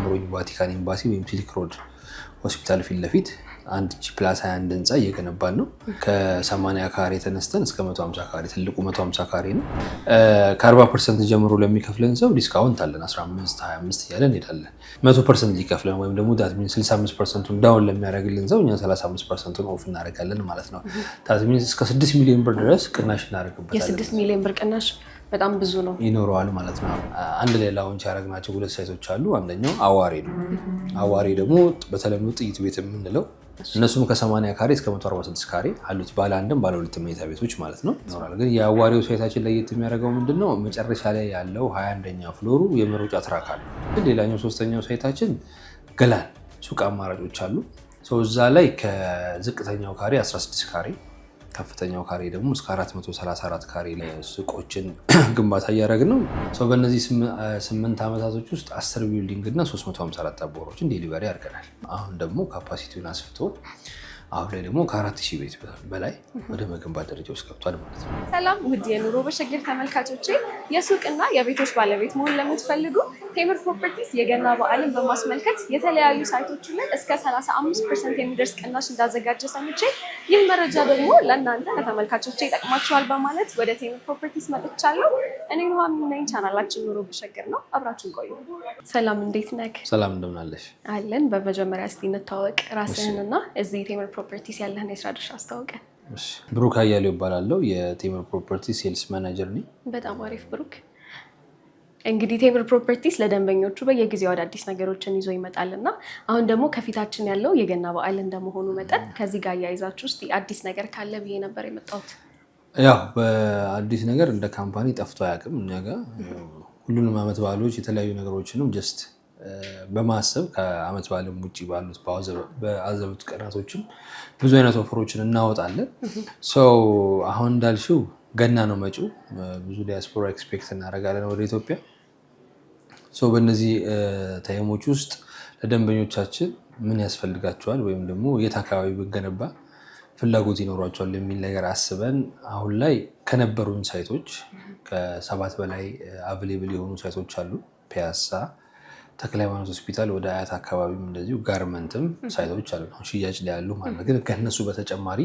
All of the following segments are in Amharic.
ከአምሮኝ ቫቲካን ኤምባሲ ወይም ሲልክ ሮድ ሆስፒታል ፊት ለፊት አንድ +21 ህንፃ እየገነባን ነው። ከ80 ካሬ ተነስተን እስከ 150 ካሬ ትልቁ 150 ካሬ ነው። ከ40% ጀምሮ ለሚከፍለን ሰው ዲስካውንት አለን። 15 25 እያለን እንሄዳለን። 100% ሊከፍለን ወይም ደግሞ ዳት ሚንስ 65%ን ዳውን ለሚያደርግልን ሰው እኛ 35%ን ኦፍ እናደርጋለን ማለት ነው። ዳት ሚንስ እስከ 6 ሚሊዮን ብር ድረስ ቅናሽ እናደርግበታለን። የ6 ሚሊዮን ብር ቅናሽ በጣም ብዙ ነው ይኖረዋል ማለት ነው። አንድ ላይ ላውንች ያደረግናቸው 2 ሳይቶች አሉ። አንደኛው አዋሬ ነው። አዋሬ ደግሞ በተለምዶ ጥይት ቤት የምንለው እነሱም ከ80 ካሬ እስከ 146 ካሬ አሉት። ባለ አንድም ባለ ሁለት መኝታ ቤቶች ማለት ነው ይኖራል። ግን የአዋሬው ሳይታችን ለየት የሚያደርገው ምንድነው? መጨረሻ ላይ ያለው 21ኛ ፍሎሩ የመሮጫ ትራክ አለ። ሌላኛው 3ኛው ሳይታችን ገላን ሱቅ አማራጮች አሉ። እዛ ላይ ከዝቅተኛው ካሬ 16 ካሬ ከፍተኛው ካሬ ደግሞ እስከ 434 ካሬ ሱቆችን ግንባታ እያደረግን ነው። በእነዚህ 8 ዓመታቶች ውስጥ 10 ቢልዲንግ እና 354 አባወራዎችን ዴሊቨሪ አድርገናል። አሁን ደግሞ ካፓሲቲውን አስፍቶ አሁን ላይ ደግሞ ከ4000 ቤት በላይ ወደ መገንባት ደረጃ ውስጥ ገብቷል ማለት ነው። ሰላም ውድ የኑሮ በሸገር ተመልካቾቼ፣ የሱቅና የቤቶች ባለቤት መሆን ለምትፈልጉ ቴምር ፕሮፐርቲስ የገና በዓልን በማስመልከት የተለያዩ ሳይቶች ላይ እስከ 35% የሚደርስ ቅናሽ እንዳዘጋጀ ሰምቼ ይህ መረጃ ደግሞ ለእናንተ ለተመልካቾቼ ይጠቅማችኋል በማለት ወደ ቴምር ፕሮፐርቲስ መጥቻለሁ። እኔ ኑሃሚን ነኝ። ቻናላችን ኑሮ በሸገር ነው። አብራችሁን ቆዩ። ሰላም፣ እንዴት ነህ? ሰላም፣ እንደምን አለሽ? አለን። በመጀመሪያ እስቲ እንታወቅ፣ ራስህንና እዚህ ቴምር ፕሮፐርቲስ ያለህን የስራ ድርሻ አስታውቀን። ብሩክ አያሌው እባላለሁ። የቴምር ፕሮፐርቲስ ሴልስ ማናጀር ነኝ። በጣም አሪፍ ብሩክ። እንግዲህ ቴምር ፕሮፐርቲስ ለደንበኞቹ በየጊዜው አዳዲስ ነገሮችን ይዞ ይመጣል እና አሁን ደግሞ ከፊታችን ያለው የገና በዓል እንደመሆኑ መጠን ከዚህ ጋር እያይዛችሁ ውስጥ አዲስ ነገር ካለ ብዬ ነበር የመጣሁት። ያው በአዲስ ነገር እንደ ካምፓኒ ጠፍቶ አያውቅም። እኛ ጋር ሁሉንም አመት በዓሎች የተለያዩ ነገሮችንም ጀስት በማሰብ ከአመት በዓልም ውጭ ባሉት በአዘቡት ቀናቶችም ብዙ አይነት ኦፈሮችን እናወጣለን። አሁን እንዳልሽው ገና ነው መጪው። ብዙ ዲያስፖራ ኤክስፔክት እናደርጋለን ወደ ኢትዮጵያ። በእነዚህ ታይሞች ውስጥ ለደንበኞቻችን ምን ያስፈልጋቸዋል ወይም ደግሞ የት አካባቢ ብንገነባ ፍላጎት ይኖሯቸዋል የሚል ነገር አስበን አሁን ላይ ከነበሩን ሳይቶች ከ7 በላይ አቬሌብል የሆኑ ሳይቶች አሉ። ፒያሳ፣ ተክለ ሃይማኖት ሆስፒታል፣ ወደ አያት አካባቢም እንደዚሁ ጋርመንትም ሳይቶች አሉ ሽያጭ ላይ ያሉ ማለት። ግን ከነሱ በተጨማሪ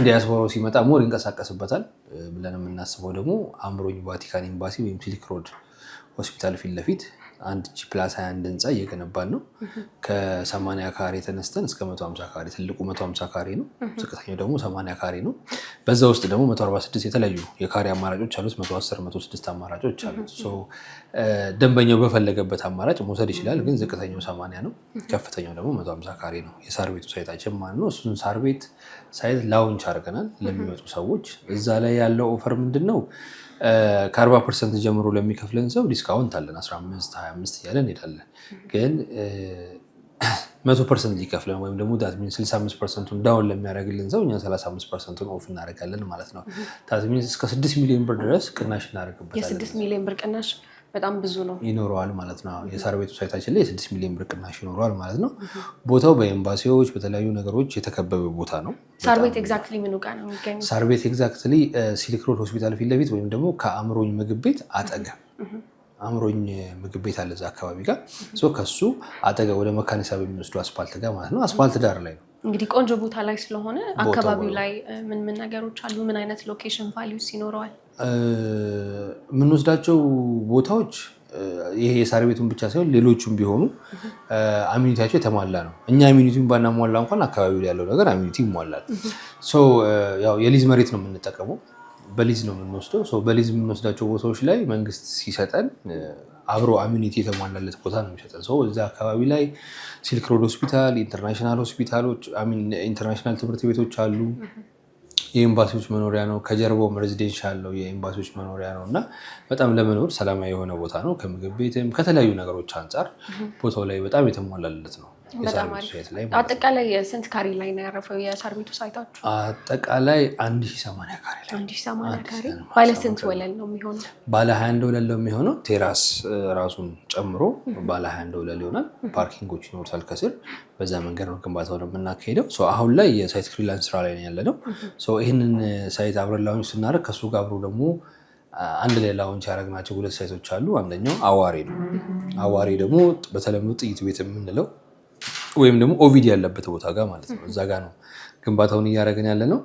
ዲያስፖራው ሲመጣ ሞር ይንቀሳቀስበታል ብለን የምናስበው ደግሞ አምሮኝ ቫቲካን ኤምባሲ ወይም ሲልክ ሮድ ሆስፒታል ፊት ለፊት አንድ +21 ህንፃ እየገነባን ነው። ከ80 ካሬ ተነስተን እስከ 150 ካሬ ትልቁ 150 ካሬ ነው። ዝቅተኛው ደግሞ 80 ካሬ ነው። በዛ ውስጥ ደግሞ 146 የተለያዩ የካሬ አማራጮች አሉት። 110 106 አማራጮች አሉት። ደንበኛው በፈለገበት አማራጭ መውሰድ ይችላል። ግን ዝቅተኛው 80 ነው፣ ከፍተኛው ደግሞ 150 ካሬ ነው። የሳር ቤቱ ሳይታችን ማለት ነው። እሱን ሳር ቤት ሳይት ላውንች አድርገናል ለሚመጡ ሰዎች። እዛ ላይ ያለው ኦፈር ምንድን ነው? ከ40% ጀምሮ ለሚከፍለን ሰው ዲስካውንት አለን። 15 25 እያለን እንሄዳለን። ግን 100% ሊከፍለን ወይም ደግሞ ዳት ሚንስ 65%ን ዳውን ለሚያደርግልን ሰው እኛ 35%ን ኦፍ እናደርጋለን ማለት ነው። ዳት ሚንስ እስከ 6 ሚሊዮን ብር ድረስ ቅናሽ እናደርግበታለን። የ6 ሚሊዮን ብር ቅናሽ በጣም ብዙ ነው ይኖረዋል ማለት ነው። የሳር ቤቱ ሳይታችን ላይ የ6 ሚሊዮን ብር ቅናሽ ይኖረዋል ማለት ነው። ቦታው በኤምባሲዎች በተለያዩ ነገሮች የተከበበ ቦታ ነው። ሳር ቤት ኤግዛክትሊ ምኑ ጋር ነው የሚገኘው? ሳር ቤት ኤግዛክትሊ ሲልክ ሮድ ሆስፒታል ፊት ለፊት ወይም ደግሞ ከአምሮኝ ምግብ ቤት አጠገብ አምሮኝ ምግብ ቤት አለ እዛ አካባቢ ጋር። ከሱ አጠገብ ወደ መካኒሳ በሚወስዱ አስፓልት ጋር ማለት ነው። አስፓልት ዳር ላይ ነው። እንግዲህ ቆንጆ ቦታ ላይ ስለሆነ አካባቢው ላይ ምን ነገሮች አሉ? ምን አይነት ሎኬሽን ቫልዩስ ይኖረዋል? የምንወስዳቸው ቦታዎች ይሄ የሳር ቤቱን ብቻ ሳይሆን ሌሎቹም ቢሆኑ አሚኒቲያቸው የተሟላ ነው። እኛ አሚኒቲውን ባናሟላ እንኳን አካባቢው ላይ ያለው ነገር አሚኒቲ ይሟላል። ያው የሊዝ መሬት ነው የምንጠቀመው፣ በሊዝ ነው የምንወስደው። በሊዝ የምንወስዳቸው ቦታዎች ላይ መንግስት ሲሰጠን አብሮ አሚኒቲ የተሟላለት ቦታ ነው የሚሰጠን። እዛ አካባቢ ላይ ሲልክ ሮድ ሆስፒታል፣ ኢንተርናሽናል ሆስፒታሎች፣ ኢንተርናሽናል ትምህርት ቤቶች አሉ። የኤምባሲዎች መኖሪያ ነው። ከጀርባውም ሬዚደንሻል ነው፣ የኤምባሲዎች መኖሪያ ነው እና በጣም ለመኖር ሰላማዊ የሆነ ቦታ ነው። ከምግብ ቤትም ከተለያዩ ነገሮች አንጻር ቦታው ላይ በጣም የተሟላለት ነው። አጠቃላይ ስንት ካሬ ላይ ነው ያረፈው የሳር ቤቱ ሳይታችሁ? አጠቃላይ 1080 ካሬ ላይ። 1080 ካሬ ባለ ስንት ወለል ነው የሚሆነው? ባለ 21 ወለል ነው የሚሆነው። ቴራስ ራሱን ጨምሮ ባለ 21 ወለል ይሆናል። ፓርኪንጎች ይኖሩታል ከስር። በዛ መንገድ ነው ግንባታውን የምናካሄደው። አሁን ላይ የሳይት ክሊራንስ ስራ ላይ ያለ ነው። ይህንን ሳይት አብረን ላውንች ስናደርግ ከሱ ጋር አብሮ ደግሞ አንድ ላይ ላውንች ያደረግናቸው 2 ሳይቶች አሉ። አንደኛው አዋሬ ነው። አዋሬ ደግሞ በተለምዶ ጥይት ቤት የምንለው ወይም ደግሞ ኦቪዲ ያለበት ቦታ ጋር ማለት ነው። እዛ ጋር ነው ግንባታውን እያደረግን ያለ ነው።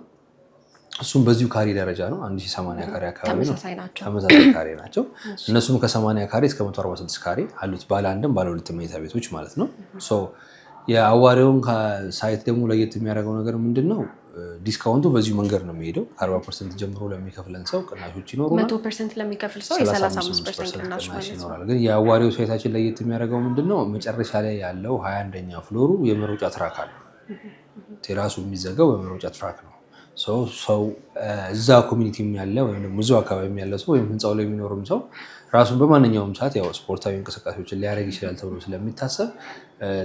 እሱም በዚሁ ካሬ ደረጃ ነው። 1080 ካሬ አካባቢ ነው። ተመሳሳይ ካሬ ናቸው። እነሱም ከ80 ካሬ እስከ 146 ካሬ አሉት። ባለ አንድም ባለ 2 መኝታ ቤቶች ማለት ነው። የአዋሬውን ሳይት ደግሞ ለየት የሚያደርገው ነገር ምንድን ነው? ዲስካውንቱ በዚሁ መንገድ ነው የሚሄደው። ከ40% ጀምሮ ለሚከፍለን ሰው ቅናሾች ይኖሩናል። 100% ለሚከፍል ሰው የ35% ቅናሽ ይኖራል። ግን የአዋሬው ሳይታችን ለየት የሚያደርገው ምንድን ነው? መጨረሻ ላይ ያለው 21ኛ ፍሎሩ የመሮጫ ትራክ አለ። ቴራሱ የሚዘጋው በመሮጫ ትራክ ነው። ሰው እዛ ኮሚኒቲ ያለ ወይም ደግሞ እዛው አካባቢ ያለ ሰው ወይም ህንፃው ላይ የሚኖርም ሰው ራሱን በማንኛውም ሰዓት ያው ስፖርታዊ እንቅስቃሴዎችን ሊያደርግ ይችላል ተብሎ ስለሚታሰብ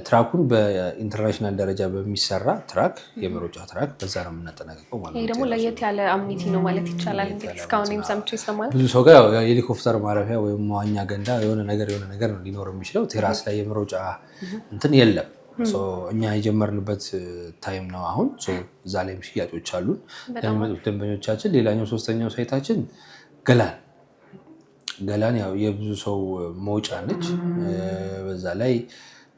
ትራኩን በኢንተርናሽናል ደረጃ በሚሰራ ትራክ የመሮጫ ትራክ በዛ ነው የምናጠናቀቀው ማለት ነው። ይሄ ደግሞ ለየት ያለ አሚኒቲ ነው ማለት ይቻላል። እንግዲህ እስካሁን ሰምቼ ይሰማል። ብዙ ሰው ጋር የሄሊኮፕተር ማረፊያ ወይም መዋኛ ገንዳ የሆነ ነገር ነው ሊኖር የሚችለው። ቴራስ ላይ የመሮጫ እንትን የለም። እኛ የጀመርንበት ታይም ነው አሁን። እዛ ላይም ሽያጮች አሉን ለሚመጡት ደንበኞቻችን። ሌላኛው 3ኛው ሳይታችን ገላን ያው የብዙ ሰው መውጫ ነች። በዛ ላይ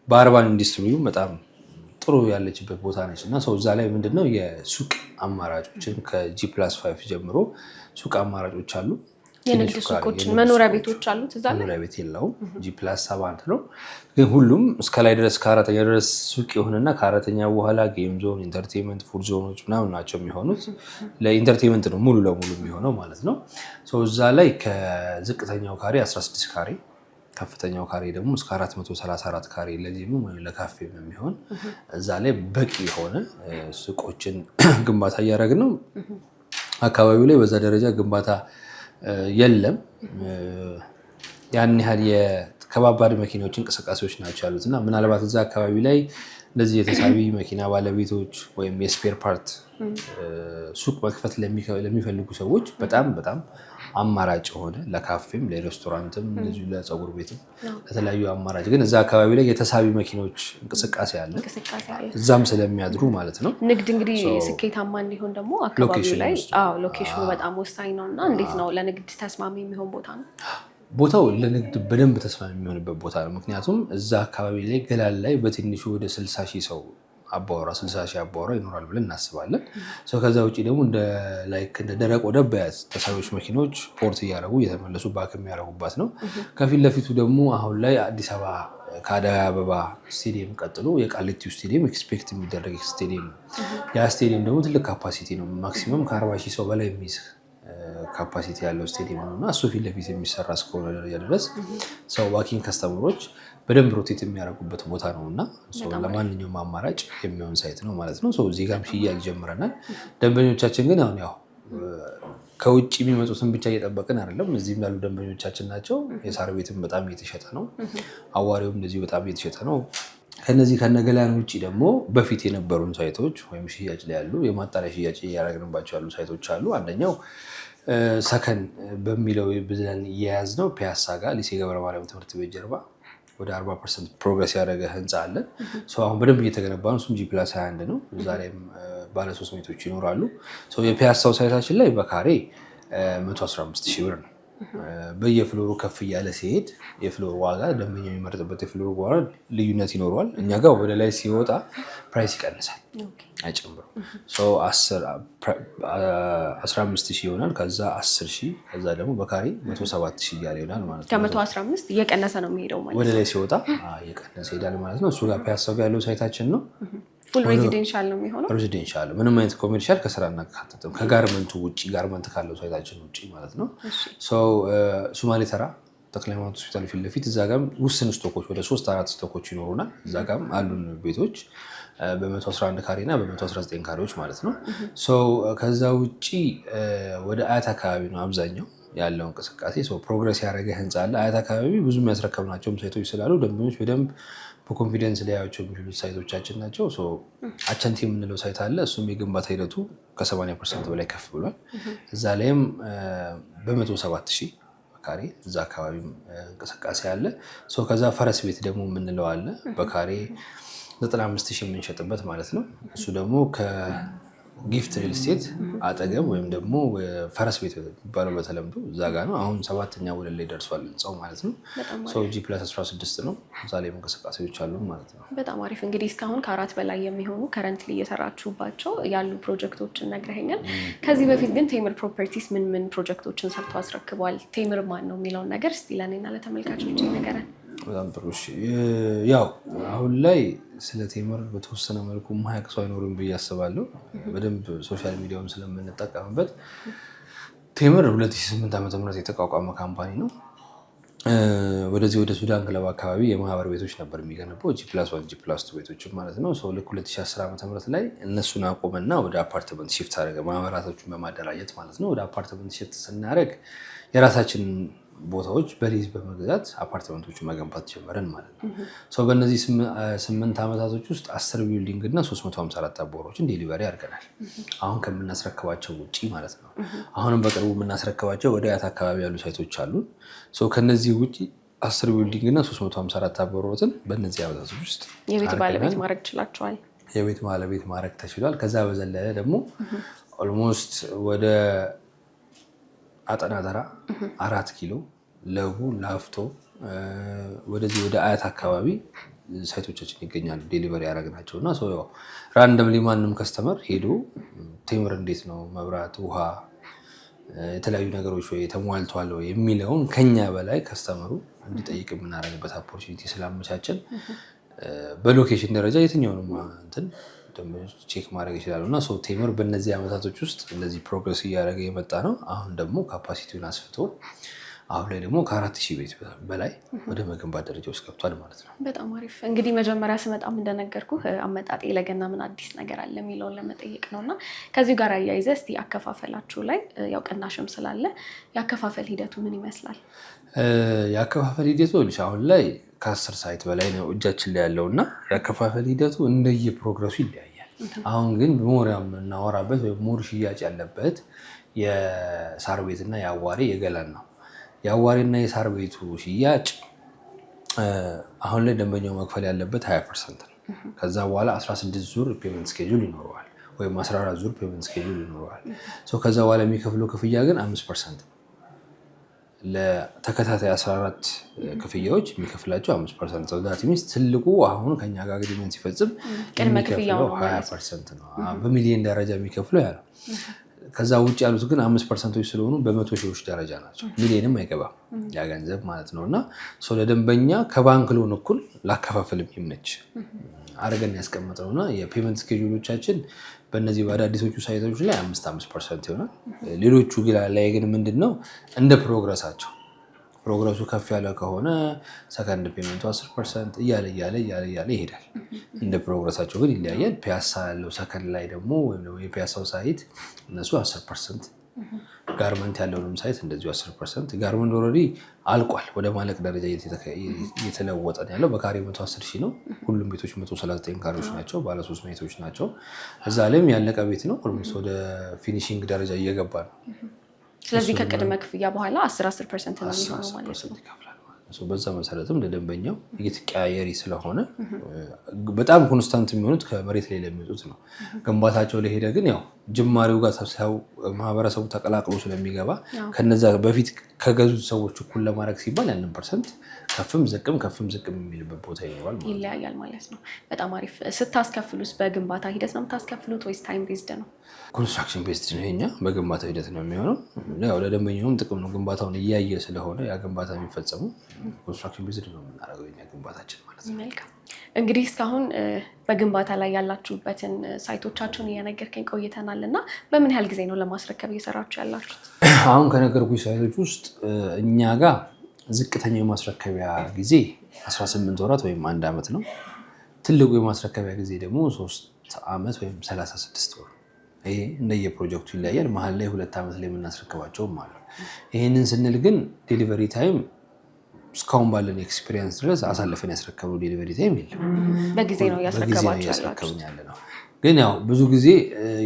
በአርባን ኢንዱስትሪው በጣም ጥሩ ያለችበት ቦታ ነች እና እዛ ላይ ምንድነው የሱቅ አማራጮችን ከG+5 ጀምሮ ሱቅ አማራጮች አሉ። የንግድ ሱቆችን መኖሪያ ቤቶች አሉት። እዛ ላይ መኖሪያ ቤት የለውም። G+7 ነው። ግን ሁሉም እስከ ላይ ድረስ ከ4ኛ ድረስ ሱቅ ይሁንና ከ4ኛ በኋላ ጌም ዞን፣ ኢንተርቴንመንት፣ ፉድ ዞኖች ምናምን ናቸው የሚሆኑት። ለኢንተርቴንመንት ነው ሙሉ ለሙሉ የሚሆነው ማለት ነው። እዛ ላይ ከዝቅተኛው ካሬ 16 ካሬ ከፍተኛው ካሬ ደግሞ እስከ 434 ካሬ ለዚህም ወይም ለካፌ የሚሆን እዛ ላይ በቂ የሆነ ሱቆችን ግንባታ እያደረግን ነው። አካባቢው ላይ በዛ ደረጃ ግንባታ የለም። ያን ያህል የከባባድ መኪናዎች እንቅስቃሴዎች ናቸው ያሉት እና ምናልባት እዛ አካባቢ ላይ እንደዚህ የተሳቢ መኪና ባለቤቶች ወይም የስፔር ፓርት ሱቅ መክፈት ለሚፈልጉ ሰዎች በጣም አማራጭ የሆነ ለካፌም ለሬስቶራንትም እንደዚሁ ለፀጉር ቤትም ለተለያዩ አማራጭ ግን እዛ አካባቢ ላይ የተሳቢ መኪኖች እንቅስቃሴ አለ። እዛም ስለሚያድሩ ማለት ነው። ንግድ እንግዲህ ስኬታማ እንዲሆን ደግሞ አካባቢው ላይ ሎኬሽኑ በጣም ወሳኝ ነው እና እንዴት ነው ለንግድ ተስማሚ የሚሆን ቦታ ነው? ቦታው ለንግድ በደንብ ተስማሚ የሚሆንበት ቦታ ነው። ምክንያቱም እዛ አካባቢ ላይ ገላል ላይ በትንሹ ወደ 60 ሺህ ሰው አባወራ 60 ሺህ አባወራ ይኖራል ብለን እናስባለን። ከዛ ውጭ ደግሞ እንደ ደረቅ ወደብ ተሳቢዎች መኪኖች ፖርት እያደረጉ እየተመለሱ ባክ የሚያደርጉባት ነው። ከፊት ለፊቱ ደግሞ አሁን ላይ አዲስ አበባ ከአደይ አበባ ስቴዲየም ቀጥሎ የቃሊቲው ስቴዲየም ኤክስፔክት የሚደረግ ስቴዲየም ነው። ያ ስቴዲየም ደግሞ ትልቅ ካፓሲቲ ነው። ማክሲመም ከ40 ሺህ ሰው በላይ የሚይዝ ካፓሲቲ ያለው ስቴዲየም ነው እና እሱ ፊት ለፊት የሚሰራ እስከሆነ ደረጃ ድረስ ሰው ዋኪንግ ከስተመሮች በደንብ ሮቴት የሚያደርጉበት ቦታ ነው እና ለማንኛውም አማራጭ የሚሆን ሳይት ነው ማለት ነው። እዚህ ጋርም ሽያጭ ጀምረናል። ደንበኞቻችን ግን አሁን ያው ከውጭ የሚመጡትን ብቻ እየጠበቅን አይደለም። እዚህም ያሉ ደንበኞቻችን ናቸው። የሳር ቤትም በጣም እየተሸጠ ነው። አዋሬውም እንደዚሁ በጣም እየተሸጠ ነው። ከነዚህ ከነገላን ውጭ ደግሞ በፊት የነበሩን ሳይቶች ወይም ሽያጭ ላይ ያሉ የማጣሪያ ሽያጭ እያደረግንባቸው ያሉ ሳይቶች አሉ። አንደኛው ሰከን በሚለው ብለን እየያዝ ነው ፒያሳ ጋር ሊሴ ገብረ ማርያም ትምህርት ቤት ጀርባ ወደ 40% ፕሮግረስ ያደረገ ህንፃ አለን። አሁን በደንብ እየተገነባ ነው። እሱም G+21 ነው። ዛሬም ባለ 3 ሜቶች ይኖራሉ። የፒያሳው ሳይታችን ላይ በካሬ 115 ሺህ ብር ነው። በየፍሎሩ ከፍ እያለ ሲሄድ የፍሎር ዋጋ ደንበኛ የሚመርጥበት የፍሎር ዋጋ ልዩነት ይኖረዋል። እኛ ጋር ወደ ላይ ሲወጣ ፕራይስ ይቀንሳል፣ አይጨምርም። 15 ሺህ ይሆናል። ከዛ 10 ሺህ ከዛ ደግሞ በካሬ 107 ሺህ እያለ ይሆናል ማለት ነው። ከ115 እየቀነሰ ነው የሚሄደው ማለት ነው። ወደ ላይ ሲወጣ እየቀነሰ ይሄዳል ማለት ነው። እሱ ጋር ፒያሳው ጋር ያለው ሳይታችን ነው። ፉል ሬዚደንሻል ነው የሚሆነው። ሬዚደንሻል ምንም አይነት ኮሜርሻል ከስራ እናካተትም። ከጋርመንቱ ውጭ ጋርመንት ካለው ሳይታችን ውጭ ማለት ነው። ሶማሌ ተራ ተክለ ሃይማኖት ሆስፒታል ፊት ለፊት እዛ ጋም ውስን ስቶኮች ወደ 3-4 ስቶኮች ይኖሩናል። እዛ ጋም አሉን ቤቶች በ111 ካሬ እና በ119 ካሬዎች ማለት ነው። ከዛ ውጭ ወደ አያት አካባቢ ነው አብዛኛው ያለው እንቅስቃሴ። ፕሮግረስ ያደረገ ህንፃ አለ አያት አካባቢ። ብዙ የሚያስረከብናቸውም ሳይቶች ስላሉ ደንበኞች በደንብ በኮንፊደንስ ሊያዩቸው የሚችሉት ሳይቶቻችን ናቸው። አቸንቲ የምንለው ሳይት አለ። እሱም የግንባታ ሂደቱ ከ80% በላይ ከፍ ብሏል። እዛ ላይም በ107 ሺህ ካሬ እዛ አካባቢ እንቅስቃሴ አለ። ከዛ ፈረስ ቤት ደግሞ የምንለው አለ በካሬ 95 ሺህ የምንሸጥበት ማለት ነው። እሱ ደግሞ ጊፍት ሪል ስቴት አጠገብ ወይም ደግሞ ፈረስ ቤት የሚባለው በተለምዶ እዛ ጋ ነው። አሁን 7ኛ ወለል ላይ ደርሷል ህንፃው ማለት ነው። ሰው G+16 ነው። እዛ ላይ እንቅስቃሴዎች አሉ ማለት ነው። በጣም አሪፍ። እንግዲህ እስካሁን ከ4 በላይ የሚሆኑ ከረንትሊ እየሰራችሁባቸው ያሉ ፕሮጀክቶችን ነግረኸኛል። ከዚህ በፊት ግን ቴምር ፕሮፐርቲስ ምን ፕሮጀክቶችን ሰርቶ አስረክቧል? ቴምር ማን ነው የሚለውን ነገር እስቲ ለእኔና ለተመልካቾች ይነገረን። በጣም ጥሩ። ያው አሁን ላይ ስለ ቴምር በተወሰነ መልኩ ማያውቅ ሰው አይኖርም ብዬ አስባለሁ። በደንብ ሶሻል ሚዲያውን ስለምንጠቀምበት። ቴምር 2008 ዓ.ም የተቋቋመ ካምፓኒ ነው። ወደዚህ ወደ ሱዳን ክለብ አካባቢ የማህበር ቤቶች ነበር የሚገነባው G+1 G+2 ቤቶችን ማለት ነው። ሰው ልክ 2010 ዓ.ም ላይ እነሱን አቆመና ወደ አፓርትመንት ሺፍት አደረገ። ማህበራቶችን በማደራጀት ማለት ነው። ወደ አፓርትመንት ሺፍት ስናደርግ የራሳችን ቦታዎች በሊዝ በመግዛት አፓርትመንቶችን መገንባት ጀመረን ማለት ነው። ሰው በእነዚህ 8 ዓመታቶች ውስጥ 10 ቢልዲንግ እና 354 አባወራዎችን ዴሊቨሪ አድርገናል። አሁን ከምናስረክባቸው ውጭ ማለት ነው። አሁንም በቅርቡ የምናስረክባቸው ወደ አያት አካባቢ ያሉ ሳይቶች አሉ። ከነዚህ ውጭ 10 ቢልዲንግ እና 354 አባወራዎችን በእነዚህ ዓመታቶች ውስጥ የቤት ባለቤት ማድረግ ችላቸዋል። የቤት ባለቤት ማድረግ ተችሏል። ከዛ በዘለለ ደግሞ ኦልሞስት ወደ አጠና ተራ 4 ኪሎ ለቡ ላፍቶ ወደዚህ ወደ አያት አካባቢ ሳይቶቻችን ይገኛሉ። ዴሊቨሪ ያደረግናቸው እና ራንደምሊ ማንም ከስተመር ሄዶ ቴምር እንዴት ነው መብራት፣ ውሃ፣ የተለያዩ ነገሮች ወይ ተሟልቷል የሚለውን ከኛ በላይ ከስተመሩ እንዲጠይቅ የምናደርግበት ኦፖርቹኒቲ ስላመቻችን በሎኬሽን ደረጃ የትኛውንም እንትን ቼክ ማድረግ ይችላሉ። እና ቴምር በእነዚህ ዓመታቶች ውስጥ እንደዚህ ፕሮግረስ እያደረገ የመጣ ነው። አሁን ደግሞ ካፓሲቲውን አስፍቶ አሁን ላይ ደግሞ ከ4000 ቤት በላይ ወደ መገንባት ደረጃ ውስጥ ገብቷል ማለት ነው። በጣም አሪፍ። እንግዲህ መጀመሪያ ስመጣም እንደነገርኩ አመጣጤ ለገና ምን አዲስ ነገር አለ የሚለውን ለመጠየቅ ነው እና ከዚሁ ጋር አያይዘህ እስቲ አከፋፈላችሁ ላይ ያው ቅናሽም ስላለ የአከፋፈል ሂደቱ ምን ይመስላል? የአከፋፈል ሂደቱ አሁን ላይ ከ10 ሳይት በላይ ነው እጃችን ላይ ያለው እና የአከፋፈል ሂደቱ እንደየ ፕሮግረሱ ይለያያል። አሁን ግን ሞር የምናወራበት ወይ ሞር ሽያጭ ያለበት የሳር ቤትና የአዋሬ የገላን ነው። የአዋሬና የሳር ቤቱ ሽያጭ አሁን ላይ ደንበኛው መክፈል ያለበት 20% ነው። ከዛ በኋላ 16 ዙር ፔመንት ስኬጁል ይኖረዋል ወይም 14 ዙር ፔመንት ስኬጁል ይኖረዋል። ከዛ በኋላ የሚከፍለው ክፍያ ግን 5% ነው። ለተከታታይ 14 ክፍያዎች የሚከፍላቸው 5% ነው። ዳት ሚንስ ትልቁ አሁን ከኛ ጋር አግሪመንት ሲፈጽም ቅድመ ክፍያው 20% ነው። በሚሊዮን ደረጃ የሚከፍለው ያ ነው። ከዛ ውጭ ያሉት ግን 5% ስለሆኑ በመቶ ሺዎች ደረጃ ናቸው። ሚሊዮንም አይገባም ያ ገንዘብ ማለት ነው። እና ለደንበኛ ከባንክ ሎን እኩል ላከፋፈል የሚመች አድርገን ያስቀመጥነው እና የፔመንት ስኬጁሎቻችን በእነዚህ በአዳዲሶቹ ሳይቶች ላይ 5% ይሆናል። ሌሎቹ ላይ ግን ምንድነው እንደ ፕሮግረሳቸው ፕሮግረሱ ከፍ ያለ ከሆነ ሰከንድ ፔመንቱ 10% እያለ ይሄዳል። እንደ ፕሮግረሳቸው ግን ይለያያል። ፒያሳ ያለው ሰከንድ ላይ ደግሞ ወይም ደግሞ የፒያሳው ሳይት እነሱ 10%፣ ጋርመንት ያለውንም ሳይት እንደዚሁ 10%። ጋርመንት ኦልሬዲ አልቋል፣ ወደ ማለቅ ደረጃ እየተለወጠ ነው ያለው። በካሬ 110,000 ነው። ሁሉም ቤቶች 139 ካሬዎች ናቸው፣ ባለ 3 መኝታዎች ናቸው። እዛ ላይም ያለቀ ቤት ነው። ኦልሞስት ወደ ፊኒሺንግ ደረጃ እየገባ ነው። ስለዚህ ከቅድመ ክፍያ በኋላ 10% ነው የሚሆነው ማለት ነው። በዛ መሰረትም ለደንበኛው እየተቀያየሪ ስለሆነ በጣም ኮንስታንት የሚሆኑት ከመሬት ላይ ለሚወጡት ነው። ግንባታቸው ላይ ሄደ ግን ያው ጅማሬው ጋር ማህበረሰቡ ተቀላቅሎ ስለሚገባ ከነዛ በፊት ከገዙት ሰዎች እኩል ለማድረግ ሲባል ያንን ፐርሰንት ከፍም ዝቅም የሚልበት ቦታ ይኖራል ማለት ነው። ይለያያል ማለት ነው። በጣም አሪፍ። ስታስከፍሉስ በግንባታ ሂደት ነው የምታስከፍሉት ወይስ ታይም ቤዝድ ነው? ኮንስትራክሽን ቤዝድ ነው የኛ፣ በግንባታ ሂደት ነው የሚሆነው። ያው ለደንበኛውም ጥቅም ነው፣ ግንባታውን እያየ ስለሆነ ያ ግንባታ የሚፈጸሙ ኮንስትራክሽን ቤዝድ ነው የምናደርገው የኛ ግንባታችን ማለት ነው። መልካም። እንግዲህ እስካሁን በግንባታ ላይ ያላችሁበትን ሳይቶቻችሁን እየነገርከኝ ቆይተናል እና በምን ያህል ጊዜ ነው ለማስረከብ እየሰራችሁ ያላችሁት? አሁን ከነገርኩሽ ሳይቶች ውስጥ እኛ ጋር ዝቅተኛው የማስረከቢያ ጊዜ 18 ወራት ወይም 1 ዓመት ነው። ትልቁ የማስረከቢያ ጊዜ ደግሞ 3 ዓመት ወይም 36 ወር። ይሄ እንደየፕሮጀክቱ ይለያያል። መሀል ላይ 2 ዓመት ላይ የምናስረክባቸውም አሉ። ይህንን ስንል ግን ዴሊቨሪ ታይም እስካሁን ባለን ኤክስፒሪየንስ ድረስ አሳልፈን ያስረከበው ዴሊቨሪ ታይም የለም። በጊዜ ነው እያስረከባችሁ ያለ ነው። ግን ያው ብዙ ጊዜ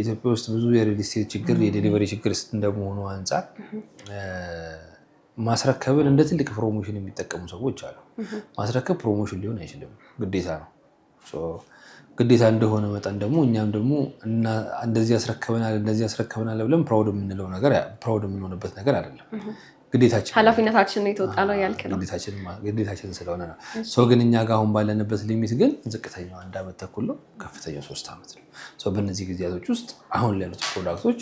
ኢትዮጵያ ውስጥ ብዙ የሪል ስቴት ችግር የዴሊቨሪ ችግር እንደመሆኑ አንጻር ማስረከብን እንደ ትልቅ ፕሮሞሽን የሚጠቀሙ ሰዎች አሉ። ማስረከብ ፕሮሞሽን ሊሆን አይችልም፣ ግዴታ ነው። ግዴታ እንደሆነ መጠን ደግሞ እኛም ደግሞ እንደዚህ ያስረከበናል ብለን ፕራውድ የምንሆንበት ነገር አይደለም። ኃላፊነታችንን የተወጣ ነው ያልክ ነው። ግዴታችን ስለሆነ ነው። ግን እኛ ጋር አሁን ባለንበት ሊሚት ግን ዝቅተኛው 1 ዓመት ተኩል ነው፣ ከፍተኛው 3 ዓመት ነው። በእነዚህ ጊዜያቶች ውስጥ አሁን ያሉት ፕሮዳክቶች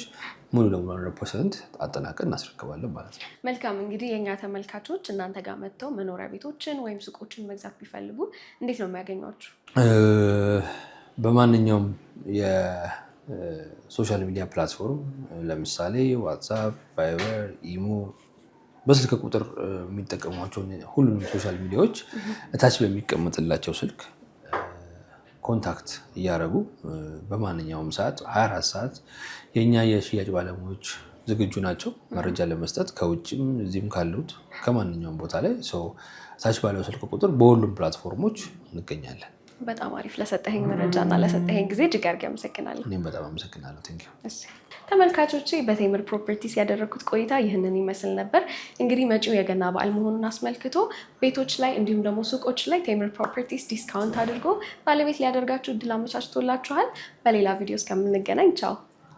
ሙሉ ለሙሉ 100% አጠናቀን እናስረክባለን ማለት ነው። መልካም። እንግዲህ የእኛ ተመልካቾች እናንተ ጋር መጥተው መኖሪያ ቤቶችን ወይም ሱቆችን መግዛት ቢፈልጉ እንዴት ነው የሚያገኟችሁ? በማንኛውም የሶሻል ሚዲያ ፕላትፎርም ለምሳሌ ዋትሳፕ፣ ቫይበር፣ ኢሞ በስልክ ቁጥር የሚጠቀሟቸውን ሁሉንም ሶሻል ሚዲያዎች እታች በሚቀመጥላቸው ስልክ ኮንታክት እያደረጉ በማንኛውም ሰዓት 24 ሰዓት የእኛ የሽያጭ ባለሙያዎች ዝግጁ ናቸው መረጃ ለመስጠት ከውጭም እዚህም ካሉት ከማንኛውም ቦታ ላይ እታች ባለው ስልክ ቁጥር በሁሉም ፕላትፎርሞች እንገኛለን። በጣም አሪፍ። ለሰጠኸኝ መረጃ እና ለሰጠኸኝ ጊዜ እጅግ አድርጌ አመሰግናለሁ። እኔም በጣም አመሰግናለሁ። ቴንክ ዩ። ተመልካቾቼ በቴምር ፕሮፐርቲስ ያደረኩት ቆይታ ይህንን ይመስል ነበር። እንግዲህ መጪው የገና በዓል መሆኑን አስመልክቶ ቤቶች ላይ እንዲሁም ደግሞ ሱቆች ላይ ቴምር ፕሮፐርቲስ ዲስካውንት አድርጎ ባለቤት ሊያደርጋችሁ እድል አመቻችቶላችኋል። በሌላ ቪዲዮ እስከምንገናኝ ቻው።